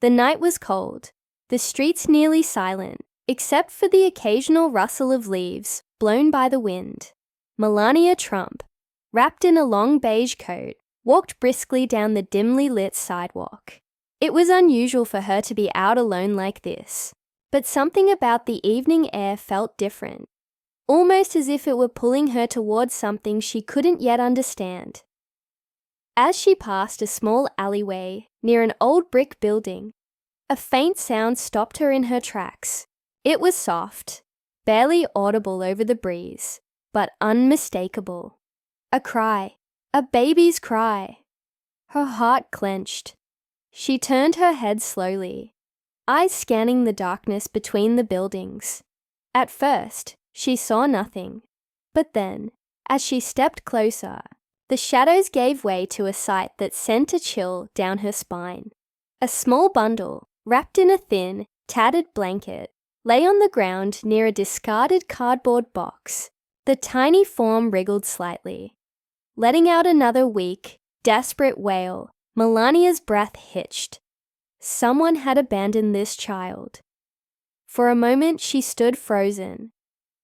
The night was cold, the streets nearly silent, except for the occasional rustle of leaves blown by the wind. Melania Trump, wrapped in a long beige coat, walked briskly down the dimly lit sidewalk. It was unusual for her to be out alone like this, but something about the evening air felt different, almost as if it were pulling her towards something she couldn't yet understand. As she passed a small alleyway near an old brick building, a faint sound stopped her in her tracks. It was soft, barely audible over the breeze, but unmistakable. A cry, a baby's cry. Her heart clenched. She turned her head slowly, eyes scanning the darkness between the buildings. At first, she saw nothing, but then, as she stepped closer, the shadows gave way to a sight that sent a chill down her spine. A small bundle, wrapped in a thin, tattered blanket, lay on the ground near a discarded cardboard box. The tiny form wriggled slightly. Letting out another weak, desperate wail, Melania's breath hitched. Someone had abandoned this child. For a moment she stood frozen,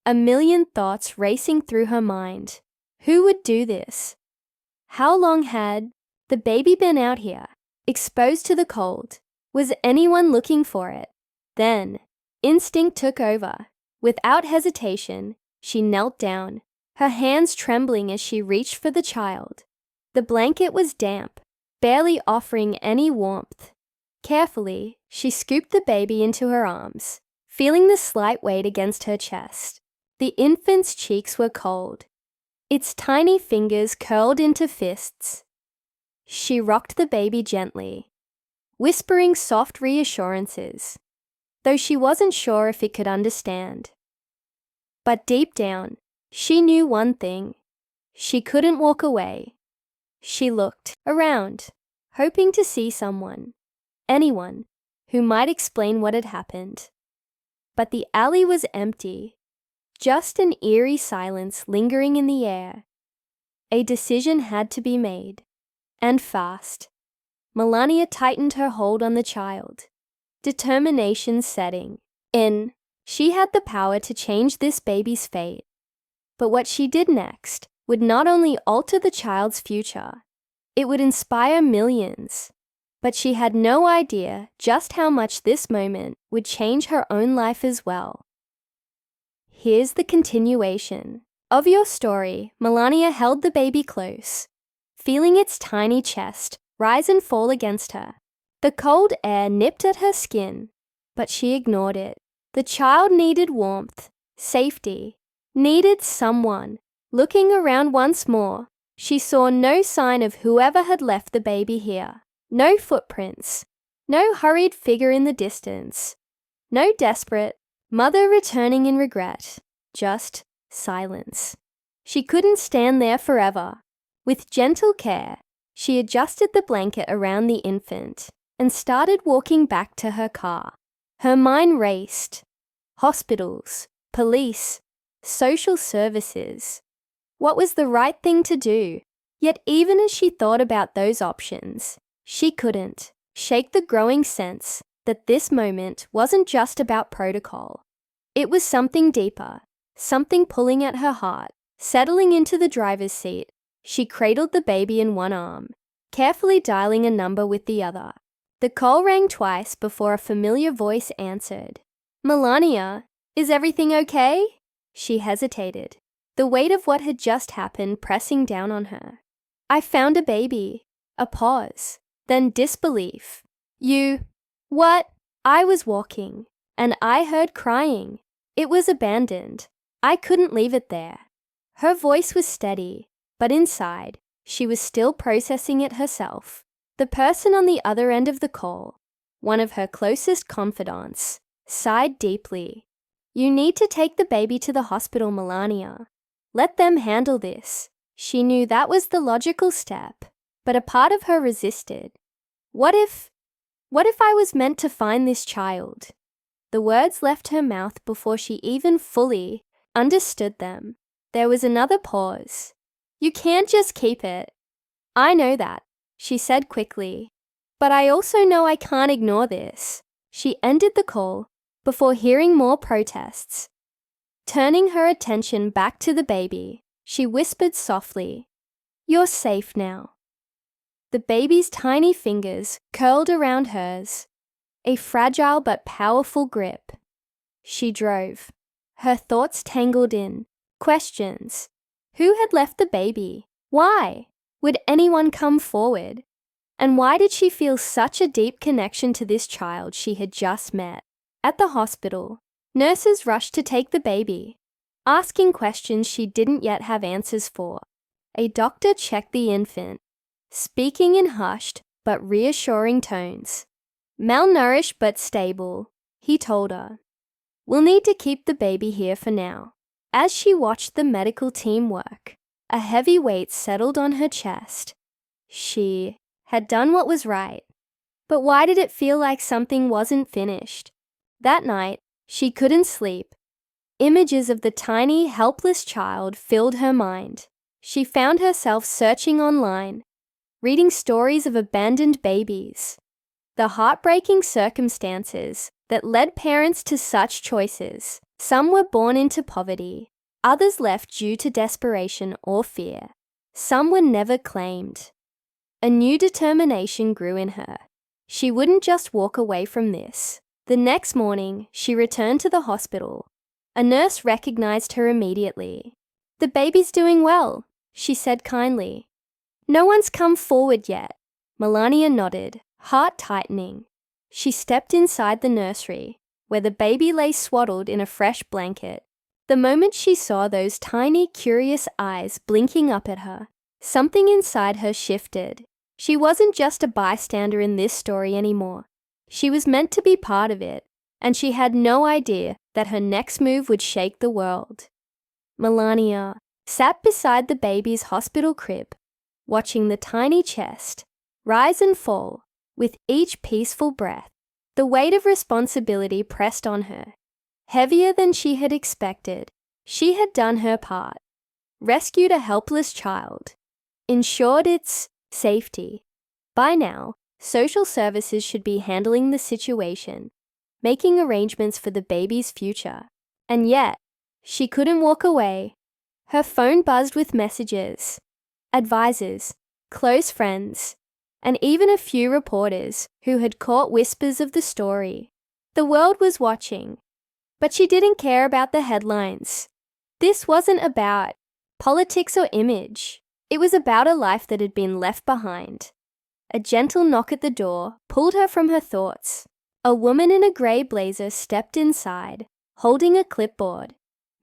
a million thoughts racing through her mind. Who would do this? How long had the baby been out here, exposed to the cold? Was anyone looking for it? Then, instinct took over. Without hesitation, she knelt down, her hands trembling as she reached for the child. The blanket was damp, barely offering any warmth. Carefully, she scooped the baby into her arms, feeling the slight weight against her chest. The infant's cheeks were cold. Its tiny fingers curled into fists. She rocked the baby gently, whispering soft reassurances, though she wasn't sure if it could understand. But deep down, she knew one thing. She couldn't walk away. She looked around, hoping to see someone, anyone, who might explain what had happened. But the alley was empty. Just an eerie silence lingering in the air. A decision had to be made, and fast. Melania tightened her hold on the child, determination setting in. She had the power to change this baby's fate. But what she did next would not only alter the child's future, it would inspire millions. But she had no idea just how much this moment would change her own life as well. Here's the continuation of your story. Melania held the baby close, feeling its tiny chest rise and fall against her. The cold air nipped at her skin, but she ignored it. The child needed warmth, safety, needed someone. Looking around once more, she saw no sign of whoever had left the baby here. No footprints, no hurried figure in the distance, no desperate mother returning in regret, just silence. She couldn't stand there forever. With gentle care, she adjusted the blanket around the infant and started walking back to her car. Her mind raced. Hospitals, police, social services. What was the right thing to do? Yet even as she thought about those options, she couldn't shake the growing sense that this moment wasn't just about protocol. It was something deeper, something pulling at her heart. Settling into the driver's seat, she cradled the baby in one arm, carefully dialing a number with the other. The call rang twice before a familiar voice answered. "Melania, is everything okay?" She hesitated, the weight of what had just happened pressing down on her. "I found a baby." A pause, then disbelief. "You... what?" "I was walking, and I heard crying. It was abandoned. I couldn't leave it there." Her voice was steady, but inside, she was still processing it herself. The person on the other end of the call, one of her closest confidants, sighed deeply. "You need to take the baby to the hospital, Melania. Let them handle this." She knew that was the logical step, but a part of her resisted. What if I was meant to find this child?" The words left her mouth before she even fully understood them. There was another pause. "You can't just keep it." "I know that," she said quickly. But I also know I can't ignore this. She ended the call before hearing more protests. Turning her attention back to the baby, she whispered softly, "You're safe now." The baby's tiny fingers curled around hers, a fragile but powerful grip. She drove, her thoughts tangled in questions. Who had left the baby? Why? Would anyone come forward? And why did she feel such a deep connection to this child she had just met? At the hospital, nurses rushed to take the baby, asking questions she didn't yet have answers for. A doctor checked the infant, speaking in hushed but reassuring tones. "Malnourished but stable," he told her. "We'll need to keep the baby here for now." As she watched the medical team work, a heavy weight settled on her chest. She had done what was right. But why did it feel like something wasn't finished? That night, she couldn't sleep. Images of the tiny, helpless child filled her mind. She found herself searching online, reading stories of abandoned babies, the heartbreaking circumstances that led parents to such choices. Some were born into poverty, others left due to desperation or fear. Some were never claimed. A new determination grew in her. She wouldn't just walk away from this. The next morning, she returned to the hospital. A nurse recognized her immediately. "The baby's doing well," she said kindly. "No one's come forward yet." Melania nodded, heart tightening. She stepped inside the nursery, where the baby lay swaddled in a fresh blanket. The moment she saw those tiny, curious eyes blinking up at her, something inside her shifted. She wasn't just a bystander in this story anymore. She was meant to be part of it, and she had no idea that her next move would shake the world. Melania sat beside the baby's hospital crib, watching the tiny chest rise and fall with each peaceful breath. The weight of responsibility pressed on her, heavier than she had expected. She had done her part, rescued a helpless child, ensured its safety. By now, social services should be handling the situation, making arrangements for the baby's future. And yet, she couldn't walk away. Her phone buzzed with messages, advisors, close friends, and even a few reporters who had caught whispers of the story. The world was watching, but she didn't care about the headlines. This wasn't about politics or image. It was about a life that had been left behind. A gentle knock at the door pulled her from her thoughts. A woman in a grey blazer stepped inside, holding a clipboard.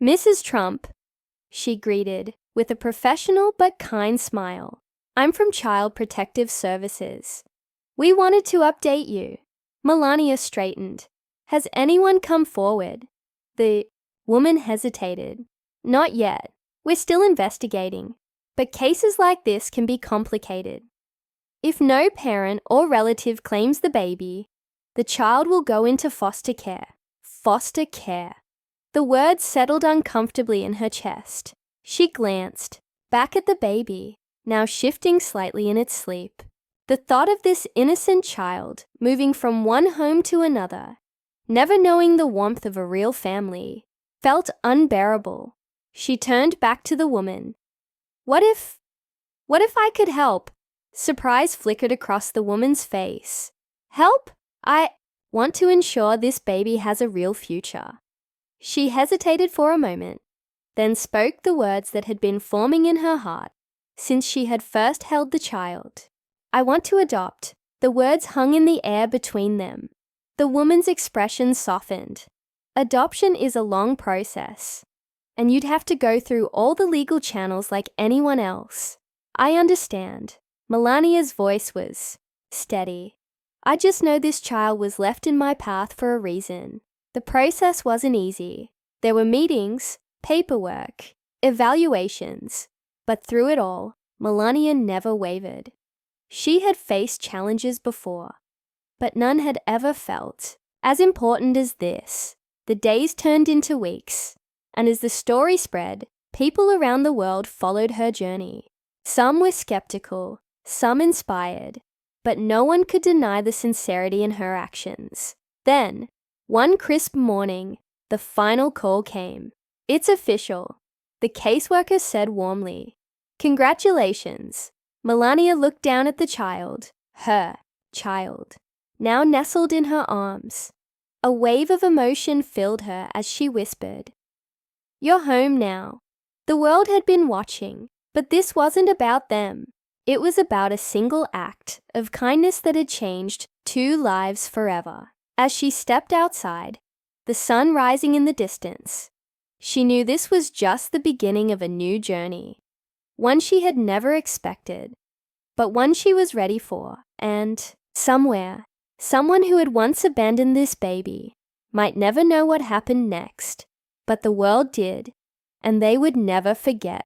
"Mrs. Trump," she greeted, with a professional but kind smile. "I'm from Child Protective Services. We wanted to update you." Melania straightened. "Has anyone come forward?" The woman hesitated. "Not yet. We're still investigating. But cases like this can be complicated. If no parent or relative claims the baby, the child will go into foster care." Foster care. The words settled uncomfortably in her chest. She glanced back at the baby, now shifting slightly in its sleep. The thought of this innocent child moving from one home to another, never knowing the warmth of a real family, felt unbearable. She turned back to the woman. What if I could help?" Surprise flickered across the woman's face. "Help? I want to ensure this baby has a real future." She hesitated for a moment, then spoke the words that had been forming in her heart since she had first held the child. "I want to adopt." The words hung in the air between them. The woman's expression softened. "Adoption is a long process, and you'd have to go through all the legal channels like anyone else." "I understand." Melania's voice was steady. "I just know this child was left in my path for a reason. The process wasn't easy. There were meetings, paperwork, evaluations, but through it all, Melania never wavered. She had faced challenges before, but none had ever felt as important as this. The days turned into weeks, and as the story spread, people around the world followed her journey. Some were skeptical, some inspired, but no one could deny the sincerity in her actions. Then, one crisp morning, the final call came. "It's official," the caseworker said warmly. "Congratulations." Melania looked down at the child, her child, now nestled in her arms. A wave of emotion filled her as she whispered, "You're home now." The world had been watching, but this wasn't about them. It was about a single act of kindness that had changed 2 lives forever. As she stepped outside, the sun rising in the distance, she knew this was just the beginning of a new journey, one she had never expected, but one she was ready for, and somewhere, someone who had once abandoned this baby might never know what happened next, but the world did, and they would never forget.